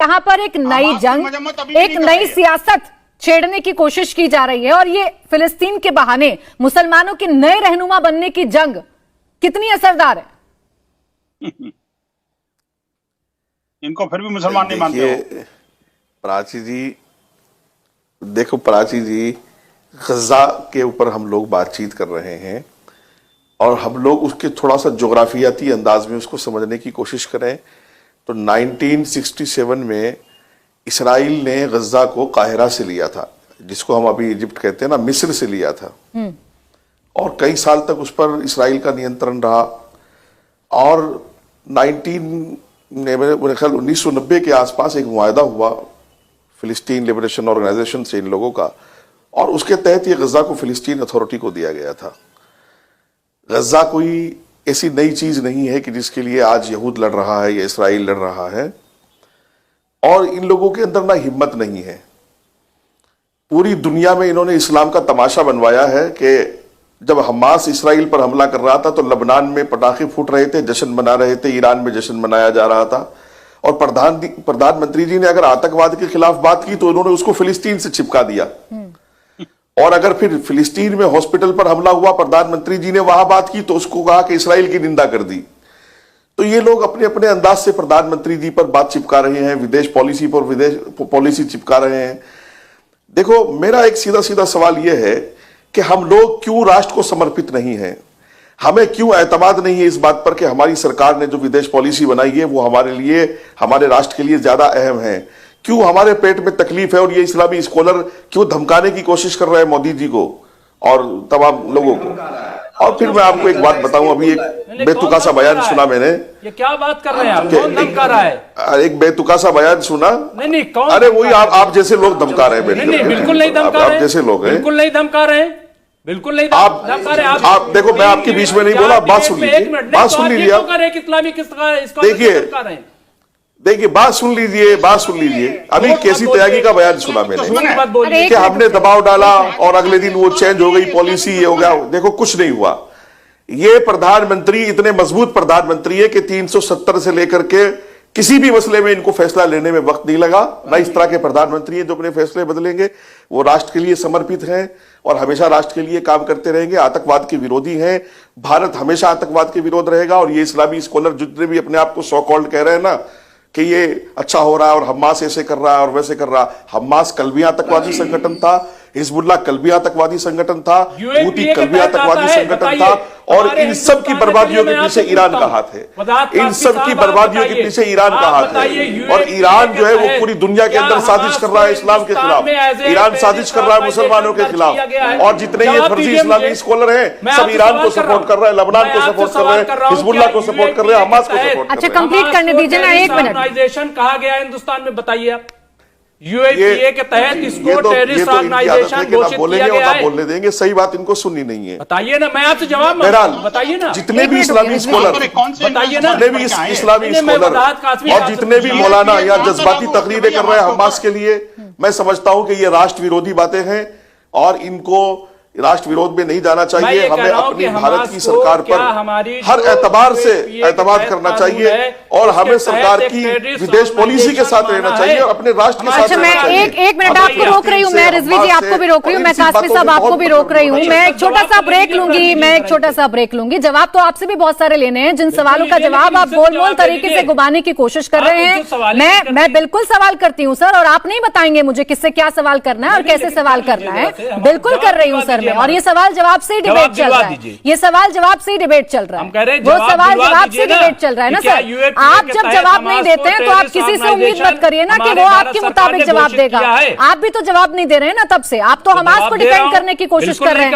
यहाँ पर एक नई जंग, एक नई सियासत छेड़ने की कोशिश की जा रही है और ये फिलिस्तीन के बहाने मुसलमानों के नए रहनुमा बनने की जंग कितनी असरदार है? इनको फिर भी मुसलमान नहीं मानते हो। प्राची जी, देखो प्राची जी, गजा के ऊपर हम लोग बातचीत कर रहे हैं और हम लोग उसके थोड़ा सा जोग्राफियाती अंदाज में उसको समझने की कोशिश करें तो 1967 में इसराइल ने गजा को काहिरा से लिया था, जिसको हम अभी इजिप्ट कहते हैं ना, मिस्र से लिया था और कई साल तक उस पर इसराइल का नियंत्रण रहा और 1990 के आसपास एक मुआहदा हुआ फिलिस्तीन लिबरेशन ऑर्गेनाइजेशन से इन लोगों का और उसके तहत ये गजा को फिलिस्तीन अथॉरिटी को दिया गया था। गजा कोई ऐसी नई चीज नहीं है कि जिसके लिए आज यहूद लड़ रहा है या इसराइल लड़ रहा है और इन लोगों के अंदर ना हिम्मत नहीं है। पूरी दुनिया में इन्होंने इस्लाम का तमाशा बनवाया है कि जब हमास इसराइल पर हमला कर रहा था तो लबनान में पटाखे फूट रहे थे, जश्न मना रहे थे, ईरान में जश्न मनाया जा रहा था और प्रधानमंत्री जी ने अगर आतंकवाद के खिलाफ बात की तो उन्होंने उसको फिलिस्तीन से चिपका दिया और अगर फिर फिलिस्तीन में हॉस्पिटल पर हमला हुआ, प्रधानमंत्री जी ने वहां बात की तो उसको कहा कि इसराइल की निंदा कर दी। तो ये लोग अपने अपने अंदाज से प्रधानमंत्री जी पर बात चिपका रहे हैं, विदेश पॉलिसी पर विदेश पॉलिसी चिपका रहे हैं। देखो, मेरा एक सीधा सीधा सवाल यह है कि हम लोग क्यों राष्ट्र को समर्पित नहीं हैं? हमें क्यों एतमाद नहीं है इस बात पर कि हमारी सरकार ने जो विदेश पॉलिसी बनाई है वो हमारे लिए, हमारे राष्ट्र के लिए ज्यादा अहम है? क्यों हमारे पेट में तकलीफ है और ये इस्लामी स्कॉलर क्यों धमकाने की कोशिश कर रहे हैं मोदी जी को और तमाम लोगों को? और फिर मैं आपको एक बात बताऊं, अभी एक बेतुका सा बयान सुना मैंने। ये क्या बात कर रहे हैं आप? कौन धमका रहा है? एक बेतुका सा बयान सुना। नहीं कौन? अरे वही आप जैसे लोग धमका रहे हैं। नहीं बिल्कुल नहीं धमका रहे, आप जैसे लोग हैं बिल्कुल नहीं धमका रहे, बिल्कुल नहीं धमका रहे। आप देखो, मैं आपके बीच में नहीं बोला, बात सुन लीजिए, बात सुन लीजिए आप। देखिए, बात सुन लीजिए। अभी कैसी त्यागी का बयान सुना मैंने कि हमने दबाव डाला और अगले दिन वो चेंज हो गई पॉलिसी, ये हो गया। देखो, कुछ नहीं हुआ। ये प्रधानमंत्री इतने मजबूत प्रधानमंत्री है कि 370 से लेकर के किसी भी मसले में इनको फैसला लेने में वक्त नहीं लगा। ना इस तरह के प्रधानमंत्री हैं जो अपने फैसले बदलेंगे। वो राष्ट्र के लिए समर्पित हैं और हमेशा राष्ट्र के लिए काम करते रहेंगे। आतंकवाद के विरोधी हैं। भारत हमेशा आतंकवाद के विरोध रहेगा और ये इस्लामी स्कॉलर जितने भी अपने आप को सो कॉल्ड कह रहे हैं ना कि ये अच्छा हो रहा है और हमास ऐसे कर रहा है और वैसे कर रहा है। हमास कल भी आतंकवादी संगठन था, हिजबुल्लाह कल भी आतंकवादी संगठन था, हूती कल भी आतंकवादी संगठन था और इन सब की बर्बादियों के पीछे ईरान का हाथ है। इन सब की बर्बादियों के पीछे ईरान का हाथ है और ईरान जो है वो पूरी दुनिया के अंदर साजिश कर रहा है इस्लाम के खिलाफ। ईरान साजिश कर रहा है मुसलमानों के खिलाफ और जितने ये फर्जी इस्लामी स्कॉलर हैं सब ईरान को सपोर्ट कर रहे हैं, लबनान को सपोर्ट कर रहे हैं, हिजबुल्लाह को सपोर्ट कर रहे हैं, हमास को सपोर्ट कर रहे हैं। अच्छा, कंप्लीट करने दीजिए ना, एक मिनट। कहा गया हिंदुस्तान में, बताइए आप। यूएपीए के तहत इसको टेररिस्ट ऑर्गेनाइजेशन घोषित किया गया है। बोलने देंगे, सही बात इनको सुननी नहीं है। बताइए ना, मैं आपसे जवाब बताइए ना। जितने भी इस्लामी स्कॉलर, बताइए ना, जितने भी इस्लामी स्कॉलर और जितने भी मौलाना या जज्बाती तकरीरें कर रहे हैं हमास के लिए, मैं समझता हूं कि ये राष्ट्र विरोधी बातें हैं और इनको राष्ट्र विरोध में नहीं जाना चाहिए। हमें अपनी भारत की सरकार पर हर एतबार से एतमाद करना चाहिए और हमें सरकार की विदेश पॉलिसी के साथ रहना चाहिए और अपने राष्ट्र के साथ। अच्छा, मैं एक मिनट आपको रोक रही हूँ, मैं रिजवी जी आपको भी रोक रही हूँ, मैं कासमी साहब आपको भी रोक रही हूँ। मैं एक छोटा सा ब्रेक लूंगी। जवाब तो आपसे भी बहुत सारे लेने हैं, जिन सवालों का जवाब आप गोलमोल तरीके से घुमाने की कोशिश कर रहे हैं। मैं बिल्कुल सवाल करती हूँ सर, और आप नहीं बताएंगे मुझे किससे क्या सवाल करना है और कैसे सवाल करना है। बिल्कुल कर रही हूँ सर, और ये सवाल जवाब से ही डिबेट चल रहा है। ये सवाल जवाब से ही डिबेट चल रहा है। वो सवाल जवाब से डिबेट चल रहा है ना सर। आप जब जवाब नहीं देते हैं तो आप किसी से उम्मीद मत करिए ना कि वो आपके मुताबिक जवाब देगा। आप भी तो जवाब नहीं दे रहे हैं ना तब से। आप तो हमास को डिफेंड करने की कोशिश कर रहे हैं।